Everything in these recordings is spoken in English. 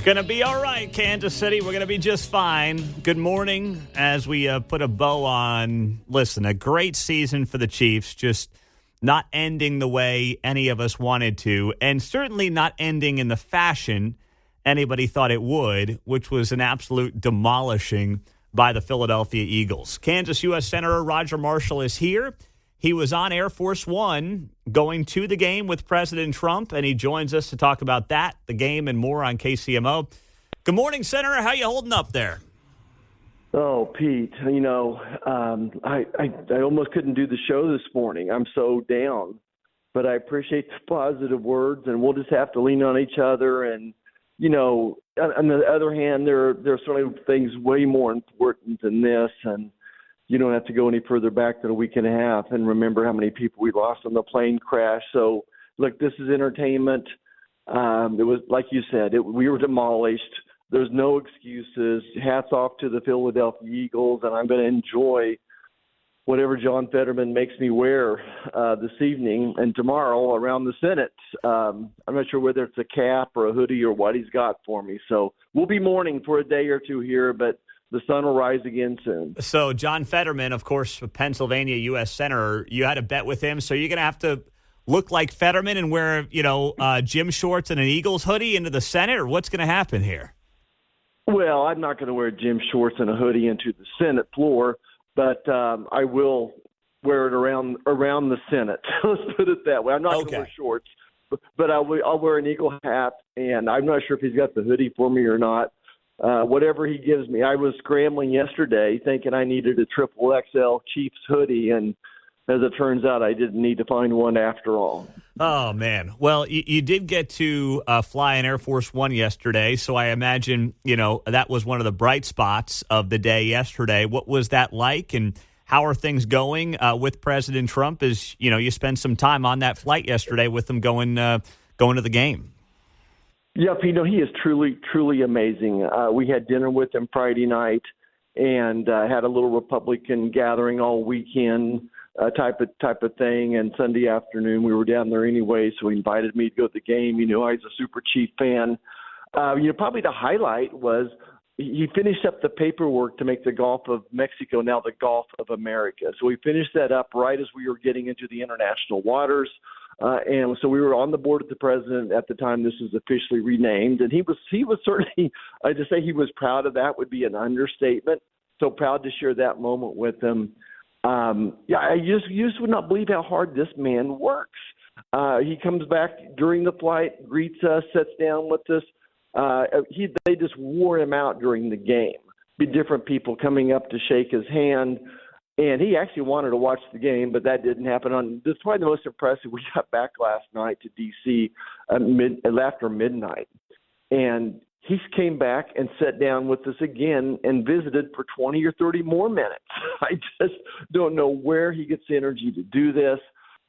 Going to be all right, Kansas City. We're going to be just fine. Good morning as we put a bow on, listen, a great season for the Chiefs, just not ending the way any of us wanted to, and certainly not ending in the fashion anybody thought it would, which was an absolute demolishing by the Philadelphia Eagles. Kansas U.S. Senator Roger Marshall is here. He was on Air Force One going to the game with President Trump, and he joins us to talk about that, the game, and more on KCMO. Good morning, Senator. How you holding up there? Oh, Pete, I almost couldn't do the show this morning. I'm so down. But I appreciate the positive words, and we'll just have to lean on each other. And, on the other hand, there are certainly things way more important than this, and you don't have to go any further back than a week and a half and remember how many people we lost on the plane crash. So, look, this is entertainment. It was, like you said, we were demolished. There's no excuses. Hats off to the Philadelphia Eagles, and I'm going to enjoy whatever John Fetterman makes me wear this evening and tomorrow around the Senate. I'm not sure whether it's a cap or a hoodie or what he's got for me. So we'll be mourning for a day or two here, but the sun will rise again soon. So John Fetterman, of course, a Pennsylvania U.S. Senator, you had a bet with him. So you're going to have to look like Fetterman and wear, gym shorts and an Eagles hoodie into the Senate, or what's going to happen here? Well, I'm not going to wear gym shorts and a hoodie into the Senate floor, but I will wear it around the Senate. Let's put it that way. I'm not going to wear shorts, but I'll wear an Eagle hat, and I'm not sure if he's got the hoodie for me or not. Whatever he gives me. I was scrambling yesterday thinking I needed a triple XL Chiefs hoodie, and as it turns out, I didn't need to find one after all. Oh, man. Well, you did get to fly in Air Force One yesterday, so I imagine, that was one of the bright spots of the day yesterday. What was that like, and how are things going with President Trump as, you spent some time on that flight yesterday with him going to the game? Yeah, Pete, he is truly, truly amazing. We had dinner with him Friday night and had a little Republican gathering all weekend type of thing. And Sunday afternoon, we were down there anyway, so he invited me to go to the game. He's a super Chief fan. Probably the highlight was he finished up the paperwork to make the Gulf of Mexico now the Gulf of America. So we finished that up right as we were getting into the international waters. And so we were on the board with the president at the time this was officially renamed. And he was certainly, to say he was proud of that would be an understatement. So proud to share that moment with him. I just would not believe how hard this man works. He comes back during the flight, greets us, sits down with us. They just wore him out during the game. Be different people coming up to shake his hand. And he actually wanted to watch the game, but that didn't happen. This is probably the most impressive. We got back last night to D.C. After midnight. And he came back and sat down with us again and visited for 20 or 30 more minutes. I just don't know where he gets the energy to do this,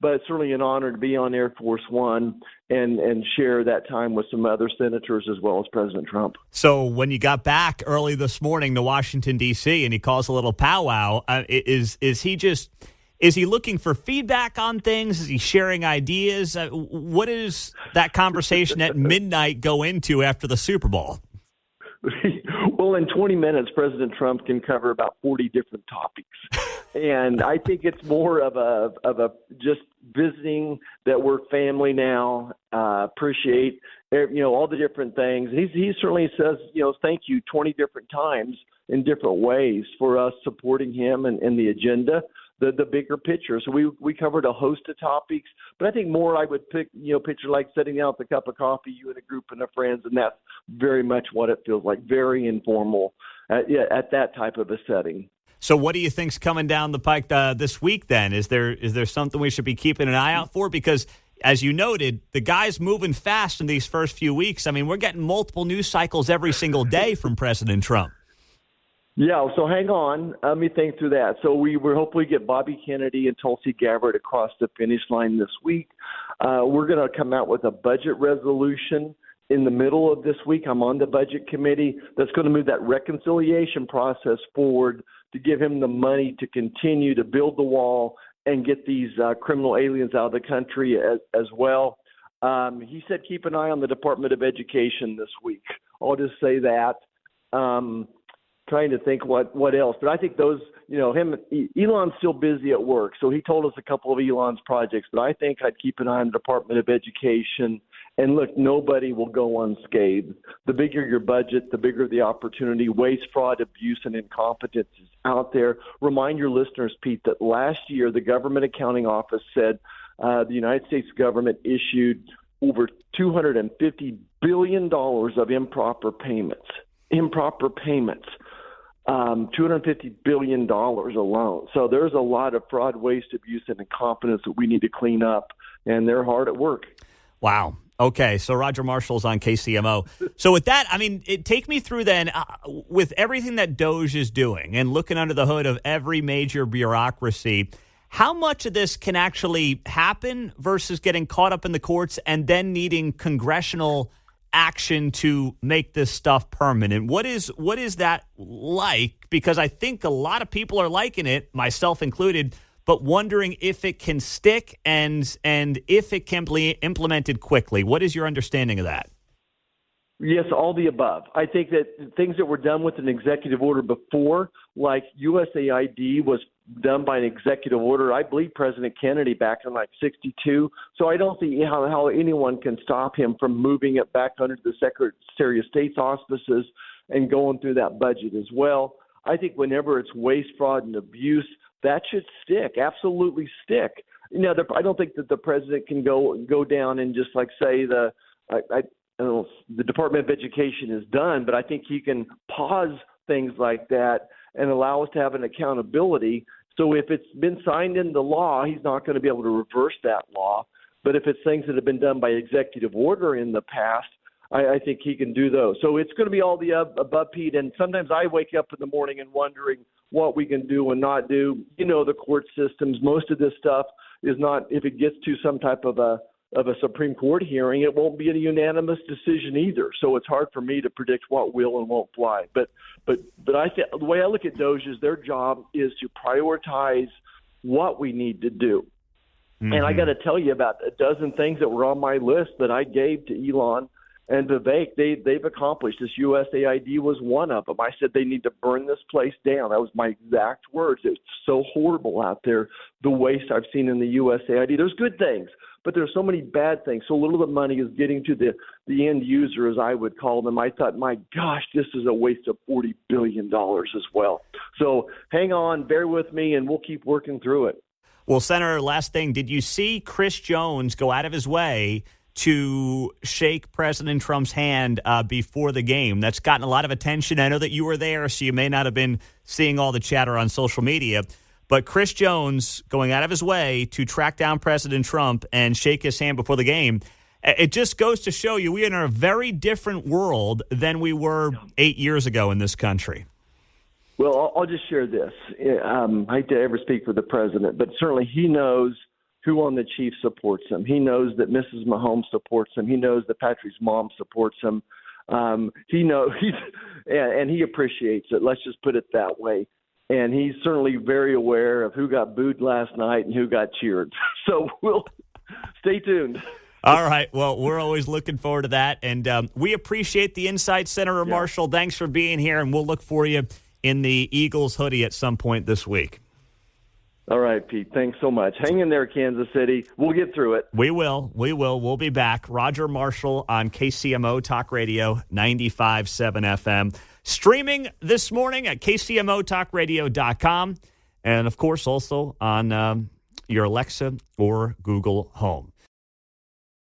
but it's certainly an honor to be on Air Force One and share that time with some other senators as well as President Trump. So when you got back early this morning to Washington, D.C., and he calls a little powwow, is he looking for feedback on things? Is he sharing ideas? What does that conversation at midnight go into after the Super Bowl? Well, in 20 minutes, President Trump can cover about 40 different topics. And I think it's more of a just visiting that we're family now, appreciate, all the different things. He certainly says, thank you 20 different times in different ways for us supporting him and the agenda, the bigger picture. So we covered a host of topics, but I think more I would pick, picture like sitting down with a cup of coffee, you and a group of friends, and that's very much what it feels like, very informal at that type of a setting. So what do you think's coming down the pike this week then? Is there something we should be keeping an eye out for? Because as you noted, the guy's moving fast in these first few weeks. I mean, we're getting multiple news cycles every single day from President Trump. Yeah, so hang on. Let me think through that. So we will hopefully get Bobby Kennedy and Tulsi Gabbard across the finish line this week. We're going to come out with a budget resolution in the middle of this week. I'm on the budget committee that's going to move that reconciliation process forward to give him the money to continue to build the wall and get these criminal aliens out of the country as well. He said keep an eye on the Department of Education this week I'll just say that. Trying to think what else, but I think those, Elon's still busy at work, so he told us a couple of Elon's projects, but I think I'd keep an eye on the Department of Education. And look, nobody will go unscathed. The bigger your budget, the bigger the opportunity. Waste, fraud, abuse, and incompetence is out there. Remind your listeners, Pete, that last year the Government Accounting Office said the United States government issued over $250 billion of improper payments. $250 billion alone. So there's a lot of fraud, waste, abuse, and incompetence that we need to clean up, and they're hard at work. Wow. Okay, so Roger Marshall's on KCMO. So with that, take me through then, with everything that DOJ is doing and looking under the hood of every major bureaucracy, how much of this can actually happen versus getting caught up in the courts and then needing congressional action to make this stuff permanent? What is that like? Because I think a lot of people are liking it, myself included, but wondering if it can stick and if it can be implemented quickly. What is your understanding of that? Yes, all the above. I think that things that were done with an executive order before, like USAID was done by an executive order, I believe President Kennedy back in 62. So I don't see how anyone can stop him from moving it back under the Secretary of State's auspices and going through that budget as well. I think whenever it's waste, fraud, and abuse, that should stick, absolutely stick. I don't think that the president can go down and just say the Department of Education is done, but I think he can pause things like that and allow us to have an accountability. So if it's been signed into law, he's not going to be able to reverse that law. But if it's things that have been done by executive order in the past, I think he can do those. So it's going to be all the above, Pete. And sometimes I wake up in the morning and wondering what we can do and not do. The court systems, most of this stuff is not, if it gets to some type of a Supreme Court hearing, it won't be a unanimous decision either. So it's hard for me to predict what will and won't fly. But I think the way I look at DOJ is their job is to prioritize what we need to do. Mm-hmm. And I got to tell you about a dozen things that were on my list that I gave to Elon and Vivek. They've accomplished. This USAID was one of them. I said they need to burn this place down. That was my exact words. It's so horrible out there, the waste I've seen in the USAID. There's good things, but there's so many bad things. So little of the money is getting to the end user, as I would call them. I thought, my gosh, this is a waste of $40 billion as well. So hang on, bear with me, and we'll keep working through it. Well, Senator, last thing, did you see Chris Jones go out of his way to shake President Trump's hand before the game? That's gotten a lot of attention. I know that you were there, so you may not have been seeing all the chatter on social media. But Chris Jones going out of his way to track down President Trump and shake his hand before the game, it just goes to show you we are in a very different world than we were 8 years ago in this country. Well, I'll just share this. I hate to ever speak for the president, but certainly he knows who on the Chiefs supports him. He knows that Mrs. Mahomes supports him. He knows that Patrick's mom supports him. He knows, and he appreciates it. Let's just put it that way. And he's certainly very aware of who got booed last night and who got cheered. So we'll stay tuned. All right. Well, we're always looking forward to that. And we appreciate the insight, Senator Marshall. Thanks for being here, and we'll look for you in the Eagles hoodie at some point this week. All right, Pete. Thanks so much. Hang in there, Kansas City. We'll get through it. We will. We'll be back. Roger Marshall on KCMO Talk Radio 95.7 FM. Streaming this morning at KCMOTalkRadio.com. And, of course, also on your Alexa or Google Home.